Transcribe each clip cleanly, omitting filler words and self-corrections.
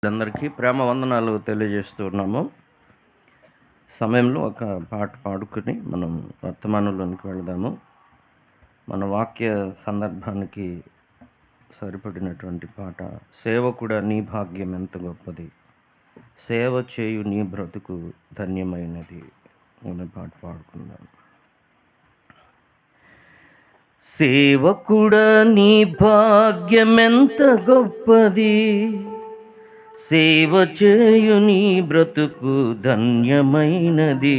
అందరికీ ప్రేమ వందనాలు తెలియజేస్తున్నాము. సమయంలో ఒక పాట పాడుకుని మనం వర్తమానంలోనికి వెళదాము. మన వాక్య సందర్భానికి సరిపడినటువంటి పాట, సేవకుడా నీ భాగ్యం ఎంత గొప్పది, సేవ చేయు నీ బ్రతుకు ధన్యమైనది అనే పాట పాడుకుందాం. సేవకుడా నీ భాగ్యం ఎంత గొప్పది, సేవ చేయు నీ బ్రతుకు ధన్యమైనది.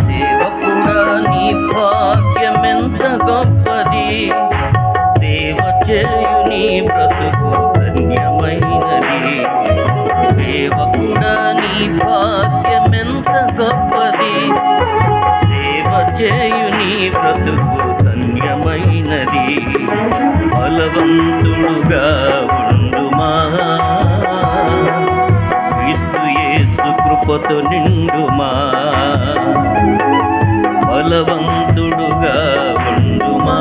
సేవకుడా నీ భాగ్యం ఎంత గొప్పది, సేవ చేయు నీ బ్రతుకు ధన్యమైనది. సేవకుడా నీ భాగ్యం ఎంత గొప్పది, సేవ చేయు నీ బ్రతుకు ధన్యమైనది. బలవంతుడుగా ఉండుమా, క్రీస్తు యేసు కృపతో నిండుమా. బలవంతుడుగా ఉండుమా,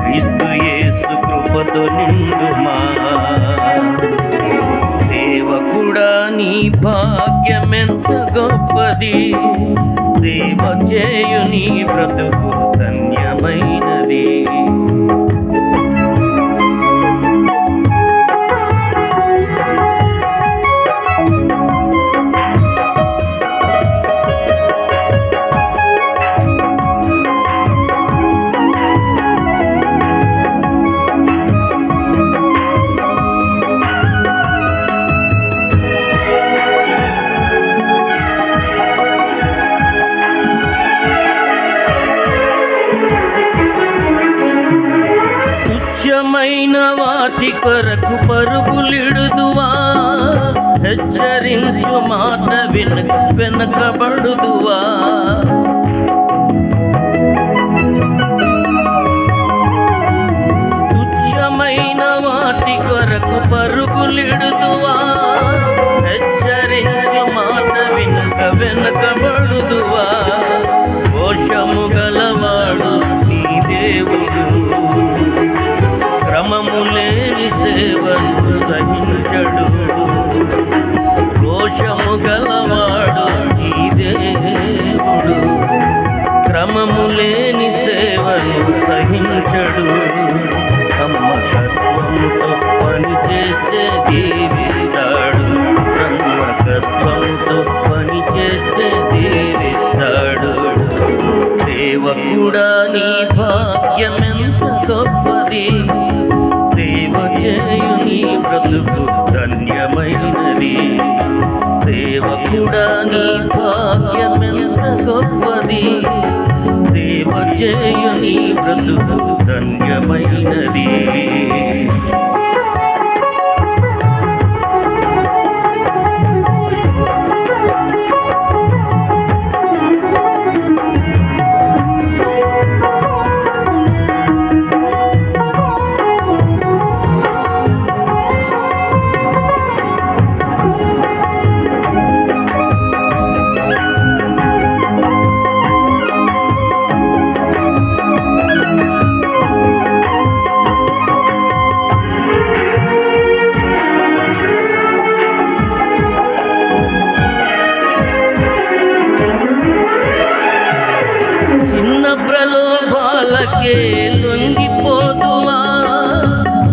క్రీస్తు యేసు కృపతో నిండుమా. సేవకుడా నీ భాగ్యం ఎంత గొప్పది, సేవ చేయు నీ బ్రతుకు ధన్యమైనది. తుచ్చమైన వాటి కొరకు పరుగులిడుదువా, హెచ్చరించు మాట వెనకబడుదువా. తుచ్చమైన వాటి కొరకు పరుగులిడుదువా, హెచ్చరించు మాట వెనకబడుదువా. దోషము గలవాడు నీ దేవుడు, క్రమము లేని సేవను సహించడు. రోషము గలవాడు నీ దేవుడు, క్రమము లేని సేవను సహించడు. నమ్మకత్వంతో పని చేస్తే దీవిస్తాడు, నమ్మకత్వంతో పని చేస్తే దీవిస్తాడు. సేవకుడా నీ భాగ్యం ఎంత గొప్పది, సేవ చేయు నీ బ్రతుకు ధన్యమైనది. సేవకుడా నీ భాగ్యం ఎంత గొప్పది, సేవ చేయు నీ బ్రతుకు ధన్యమైనది. ప్రలోభాలకే లొంగిపోదువా,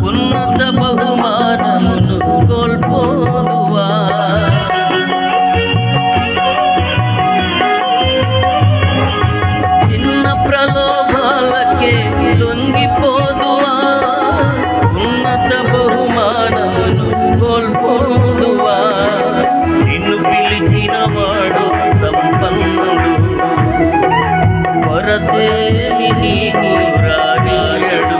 ఉన్నత బహుమానమును కోల్పోదువా. చిన్న ప్రలోభాలకే లొంగిపోదువా, ఉన్నత బహుమానమును కోల్పోదువా. నిన్ను పిలిచిన వాడు సంపన్నుడు, కొరతేమి నీకు రానీయడు.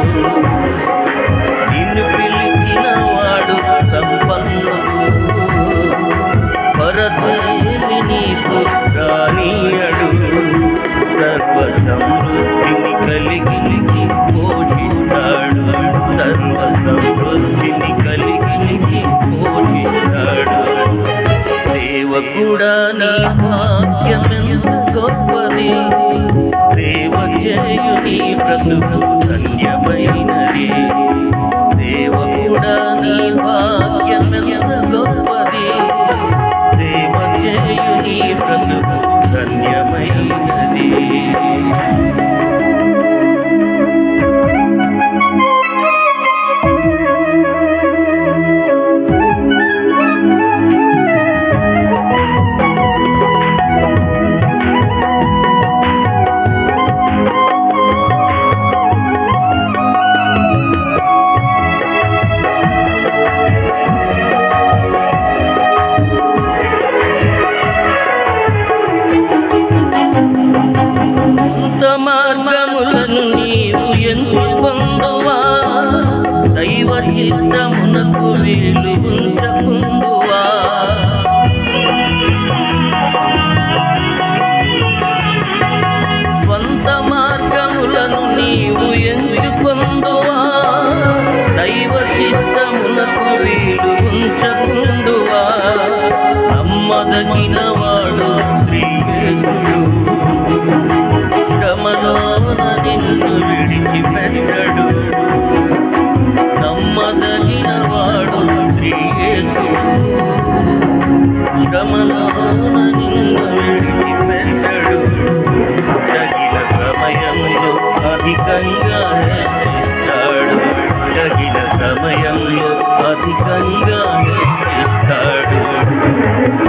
నిన్ను పిలిచిన వాడు సంపన్నుడు, కొరతేమి నీకు రానీయడు. సర్వ సమృద్ధిని కలిగి పోషిస్తాడు, సర్వ సమృద్ధి దైవ చిత్తమునకు వీలు ఉంచకుందువా స్వంత మార్గములను నీవు ఎంచుకొందువా దైవ చిత్తమునకు వీలు ఉంచకుందువా నమ్మదగిన వాడు శ్రీయేసుడు శ్రమలోన నిన్ను విడిచిపెట్టడు నమ్మదగిన వాడు శ్రీయేసుడు శ్రమలోన నిన్ను విడిచిపెట్టడు తగిన సమయంలో అధికంగా హెచ్చిస్తాడు తగిన సమయంలో అధికంగా హెచ్చిస్తాడు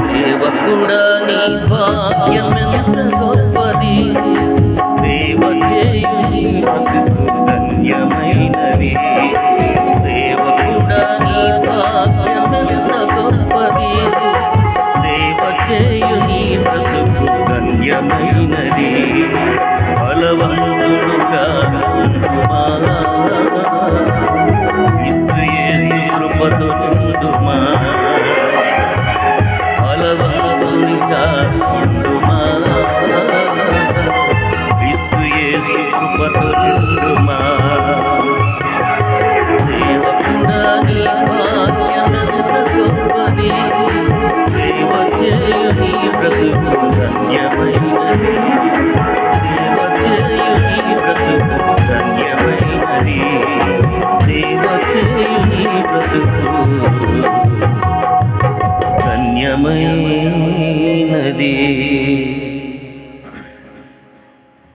సేవకుడా నీ భాగ్యమెంత గొప్పది సేవ చేయు